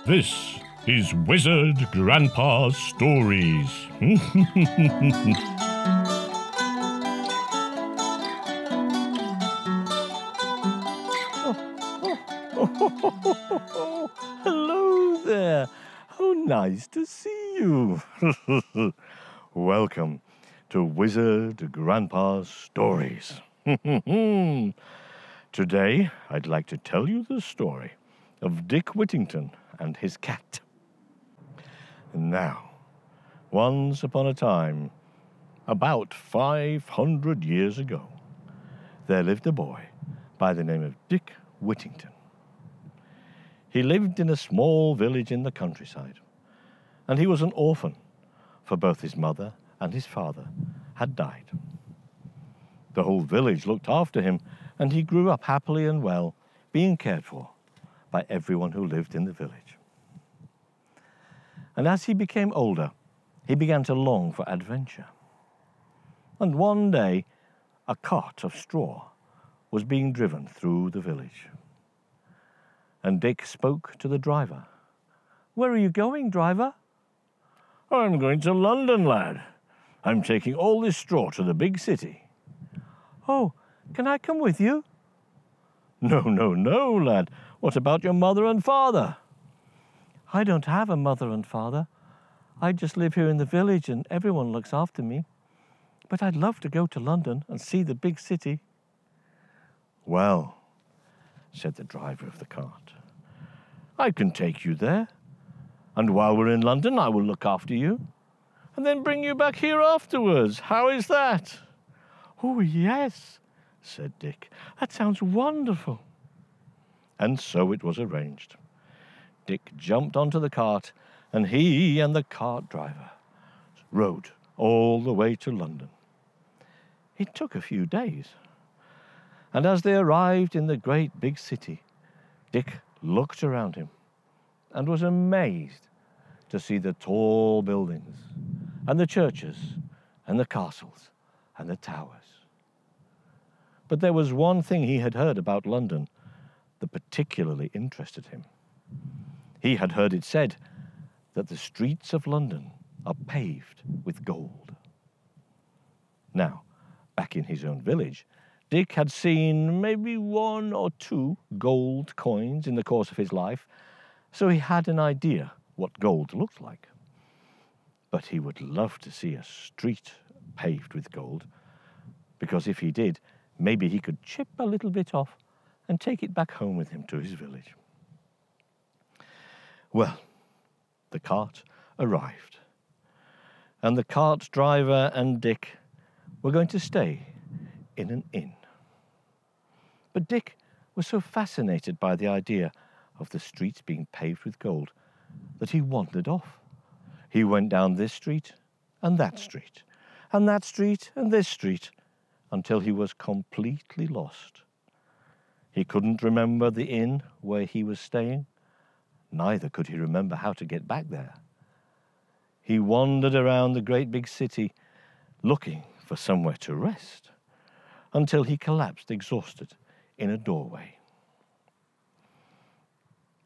This is Wizard Grandpa's Stories. Hello there. How nice to see you. Welcome to Wizard Grandpa's Stories. Today, I'd like to tell you the story of Dick Whittington and his cat. Now, once upon a time, about 500 years ago, there lived a boy by the name of Dick Whittington. He lived in a small village in the countryside, and he was an orphan, for both his mother and his father had died. The whole village looked after him, and he grew up happily and well, being cared for by everyone who lived in the village. And as he became older, he began to long for adventure. And one day, a cart of straw was being driven through the village. And Dick spoke to the driver. "Where are you going, driver?" "I'm going to London, lad. I'm taking all this straw to the big city." "Oh, can I come with you?" No, lad. What about your mother and father?" "I don't have a mother and father. I just live here in the village and everyone looks after me. But I'd love to go to London and see the big city." "Well," said the driver of the cart, "I can take you there. And while we're in London, I will look after you and then bring you back here afterwards. How is that?" "Oh, yes," said Dick. "That sounds wonderful." And so it was arranged. Dick jumped onto the cart, and he and the cart driver rode all the way to London. It took a few days. And as they arrived in the great big city, Dick looked around him and was amazed to see the tall buildings and the churches and the castles and the towers. But there was one thing he had heard about London that particularly interested him. He had heard it said that the streets of London are paved with gold. Now, back in his own village, Dick had seen maybe 1 or 2 gold coins in the course of his life, so he had an idea what gold looked like. But he would love to see a street paved with gold, because if he did, maybe he could chip a little bit off and take it back home with him to his village. Well, the cart arrived, and the cart driver and Dick were going to stay in an inn. But Dick was so fascinated by the idea of the streets being paved with gold that he wandered off. He went down this street and that street, and that street and this street, until he was completely lost. He couldn't remember the inn where he was staying, neither could he remember how to get back there. He wandered around the great big city, looking for somewhere to rest, until he collapsed exhausted in a doorway.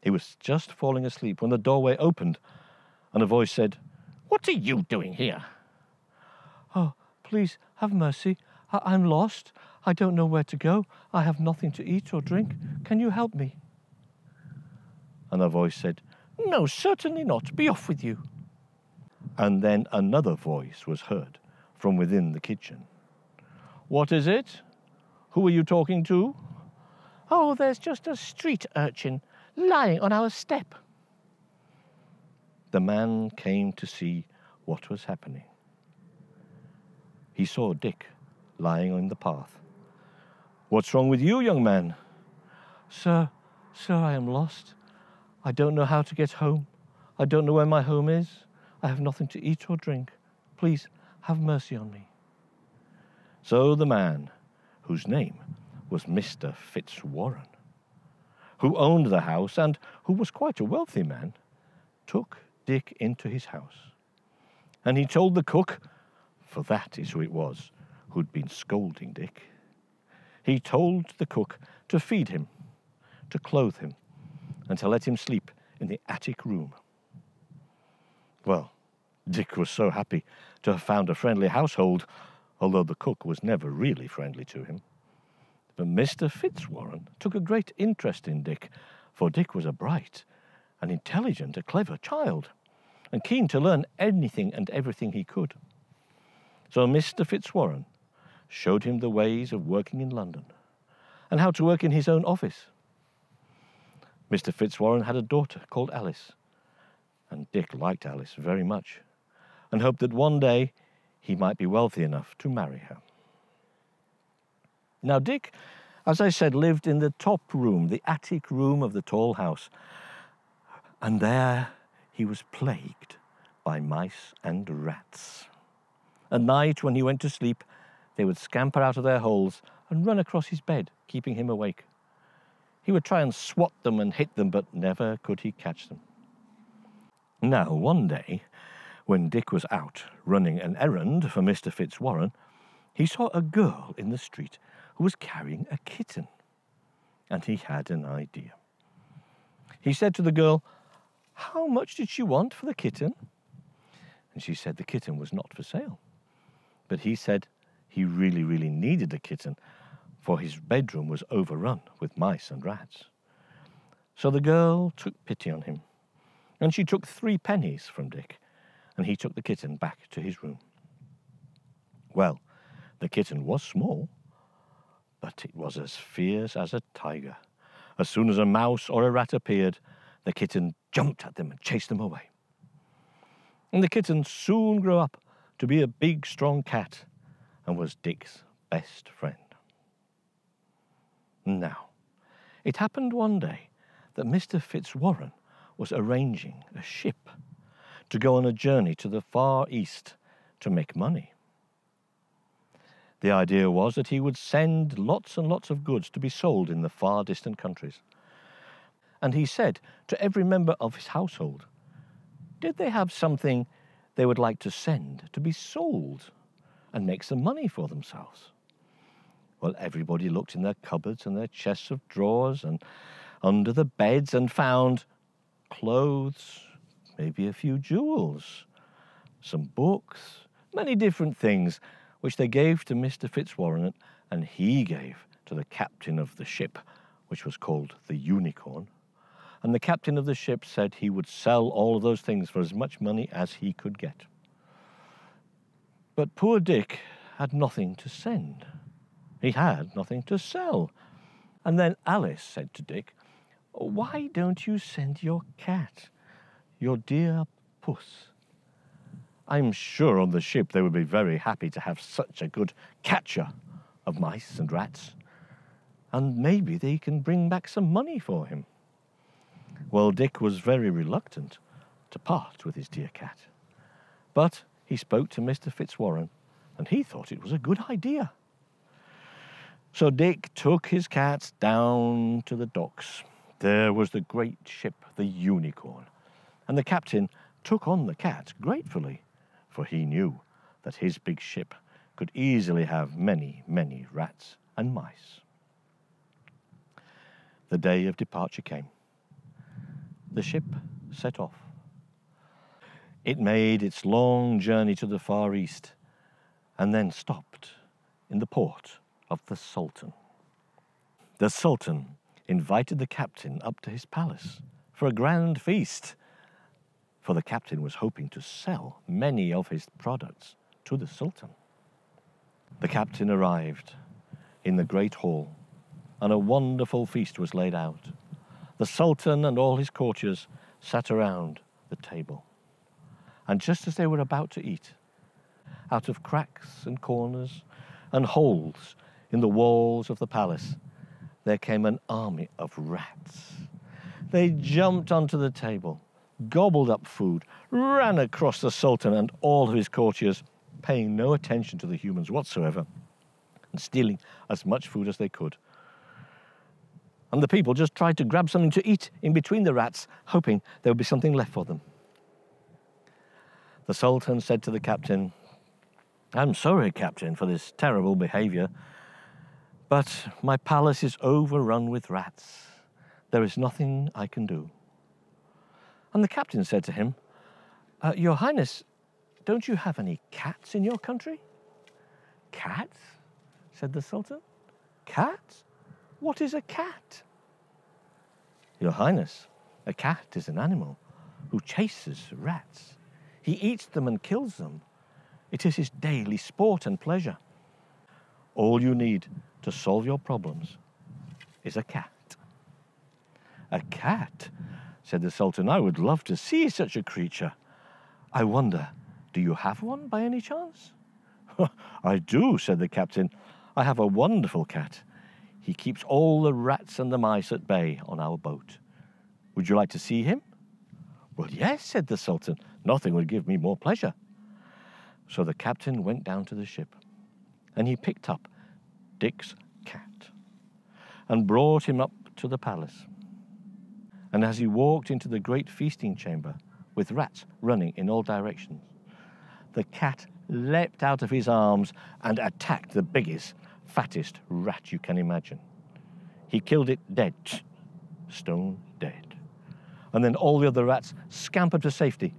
He was just falling asleep when the doorway opened, and a voice said, "What are you doing here?" "Oh, please have mercy. I'm lost. I don't know where to go. I have nothing to eat or drink. Can you help me?" And a voice said, "No, certainly not. Be off with you." And then another voice was heard from within the kitchen. "What is it? Who are you talking to?" "Oh, there's just a street urchin lying on our step." The man came to see what was happening. He saw Dick lying on the path. "What's wrong with you, young man?" Sir, I am lost. I don't know how to get home. I don't know where my home is. I have nothing to eat or drink. Please have mercy on me." So the man, whose name was Mr. Fitzwarren, who owned the house and who was quite a wealthy man, took Dick into his house. And he told the cook, for that is who it was who'd been scolding Dick, he told the cook to feed him, to clothe him, and to let him sleep in the attic room. Well, Dick was so happy to have found a friendly household, although the cook was never really friendly to him. But Mr. Fitzwarren took a great interest in Dick, for Dick was a bright and intelligent, a clever child, and keen to learn anything and everything he could. So Mr. Fitzwarren showed him the ways of working in London and how to work in his own office. Mr. Fitzwarren had a daughter called Alice, and Dick liked Alice very much and hoped that one day he might be wealthy enough to marry her. Now Dick, as I said, lived in the top room, the attic room of the tall house, and there he was plagued by mice and rats. At night, when he went to sleep, they would scamper out of their holes and run across his bed, keeping him awake. He would try and swat them and hit them, but never could he catch them. Now, one day, when Dick was out running an errand for Mr. Fitzwarren, he saw a girl in the street who was carrying a kitten, and he had an idea. He said to the girl, "How much did she want for the kitten?" And she said the kitten was not for sale. But he said he really needed a kitten, for his bedroom was overrun with mice and rats. So the girl took pity on him, and she took 3 pennies from Dick, and he took the kitten back to his room. Well, the kitten was small, but it was as fierce as a tiger. As soon as a mouse or a rat appeared, the kitten jumped at them and chased them away. And the kitten soon grew up to be a big, strong cat and was Dick's best friend. Now, it happened one day that Mr. Fitzwarren was arranging a ship to go on a journey to the Far East to make money. The idea was that he would send lots and lots of goods to be sold in the far distant countries. And he said to every member of his household, did they have something they would like to send to be sold and make some money for themselves? Well, everybody looked in their cupboards and their chests of drawers and under the beds and found clothes, maybe a few jewels, some books, many different things, which they gave to Mr. Fitzwarren, and he gave to the captain of the ship, which was called the Unicorn. And the captain of the ship said he would sell all of those things for as much money as he could get. But poor Dick had nothing to send. He had nothing to sell. And then Alice said to Dick, "Why don't you send your cat, your dear puss? I'm sure on the ship they would be very happy to have such a good catcher of mice and rats, and maybe they can bring back some money for him." Well, Dick was very reluctant to part with his dear cat, but he spoke to Mr. Fitzwarren, and he thought it was a good idea. So Dick took his cat down to the docks. There was the great ship, the Unicorn, and the captain took on the cat gratefully, for he knew that his big ship could easily have many, many rats and mice. The day of departure came. The ship set off. It made its long journey to the Far East and then stopped in the port of the Sultan. The Sultan invited the captain up to his palace for a grand feast, for the captain was hoping to sell many of his products to the Sultan. The captain arrived in the great hall, and a wonderful feast was laid out. The Sultan and all his courtiers sat around the table. And just as they were about to eat, out of cracks and corners and holes in the walls of the palace, there came an army of rats. They jumped onto the table, gobbled up food, ran across the Sultan and all of his courtiers, paying no attention to the humans whatsoever, and stealing as much food as they could. And the people just tried to grab something to eat in between the rats, hoping there would be something left for them. The Sultan said to the captain, "I'm sorry, Captain, for this terrible behavior, but my palace is overrun with rats. There is nothing I can do." And the captain said to him, Your Highness, don't you have any cats in your country? Cats? Said the Sultan. Cats? What is a cat? Your Highness, a cat is an animal who chases rats. He eats them and kills them. It is his daily sport and pleasure. All you need to solve your problems is a cat. A cat? Said the Sultan. I would love to see such a creature. I wonder, do you have one by any chance? I do, said the captain. I have a wonderful cat. He keeps all the rats and the mice at bay on our boat. Would you like to see him? Well, yes, said the Sultan. Nothing would give me more pleasure. So the captain went down to the ship, and he picked up Dick's cat and brought him up to the palace. And as he walked into the great feasting chamber with rats running in all directions, the cat leapt out of his arms and attacked the biggest, fattest rat you can imagine. He killed it dead, stone dead. And then all the other rats scampered to safety,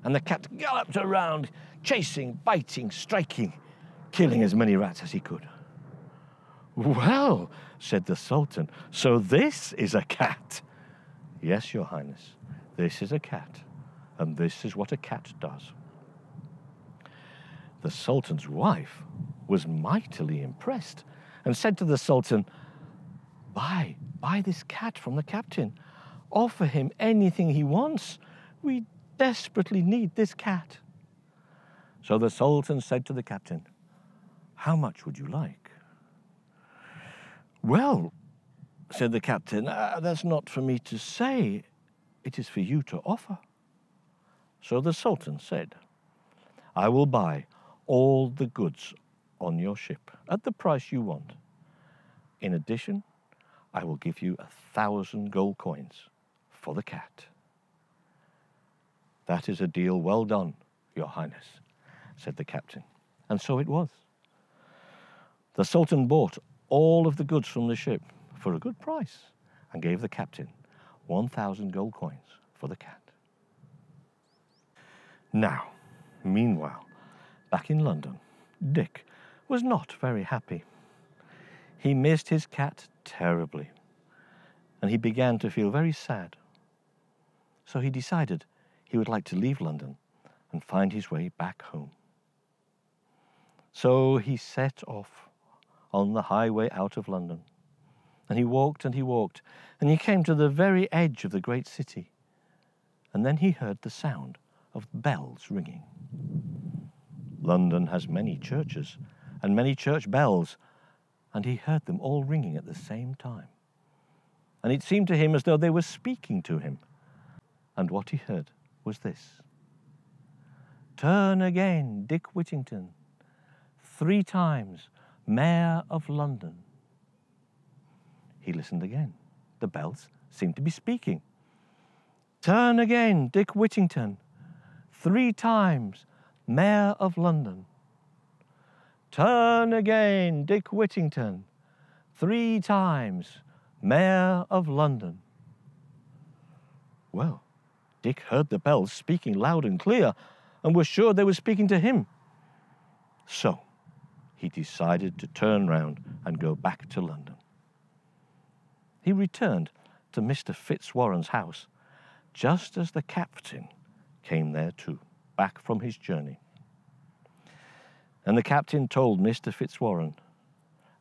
and the cat galloped around, chasing, biting, striking, killing as many rats as he could. Well, said the Sultan, so this is a cat. Yes, Your Highness, this is a cat, and this is what a cat does. The Sultan's wife was mightily impressed and said to the Sultan, Buy this cat from the captain. Offer him anything he wants. We desperately need this cat. So the Sultan said to the captain, How much would you like? Well, said the captain, that's not for me to say. It is for you to offer. So the Sultan said, I will buy all the goods on your ship at the price you want. In addition, I will give you 1,000 gold coins for the cat. That is a deal well done, Your Highness, said the captain. And so it was. The Sultan bought all of the goods from the ship for a good price and gave the captain 1,000 gold coins for the cat. Now, meanwhile, back in London, Dick was not very happy. He missed his cat terribly, and he began to feel very sad. So he decided he would like to leave London and find his way back home. So he set off on the highway out of London, and he walked, and he came to the very edge of the great city, and then he heard the sound of bells ringing. London has many churches and many church bells, and he heard them all ringing at the same time. And it seemed to him as though they were speaking to him. And what he heard was this: Turn again, Dick Whittington, 3 times, Mayor of London. He listened again. The bells seemed to be speaking. Turn again, Dick Whittington, 3 times, Mayor of London. Turn again, Dick Whittington, 3 times, Mayor of London. Well, Dick heard the bells speaking loud and clear and was sure they were speaking to him. So he decided to turn round and go back to London. He returned to Mr. Fitzwarren's house just as the captain came there too, back from his journey. And the captain told Mr. Fitzwarren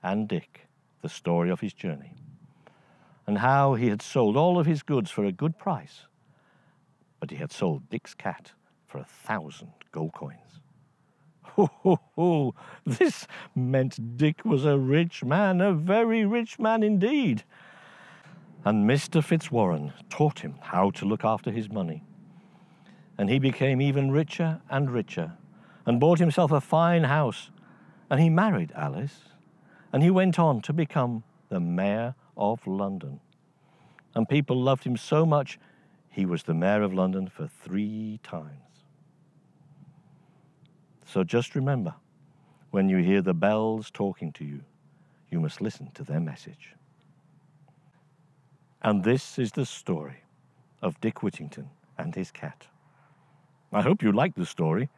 and Dick the story of his journey and how he had sold all of his goods for a good price, but he had sold Dick's cat for 1,000 gold coins. Ho, ho, ho! This meant Dick was a rich man, a very rich man indeed. And Mr. Fitzwarren taught him how to look after his money. And he became even richer and bought himself a fine house, and he married Alice, and he went on to become the Mayor of London. And people loved him so much, he was the Mayor of London for 3 times. So just remember, when you hear the bells talking to you, you must listen to their message. And this is the story of Dick Whittington and his cat. I hope you liked the story,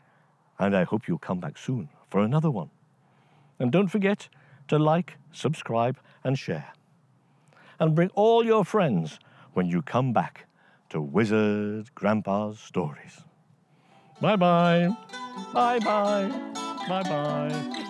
and I hope you'll come back soon for another one. And don't forget to like, subscribe, and share. And bring all your friends when you come back to Wizard Grandpa's Stories. Bye-bye. Bye-bye. Bye-bye.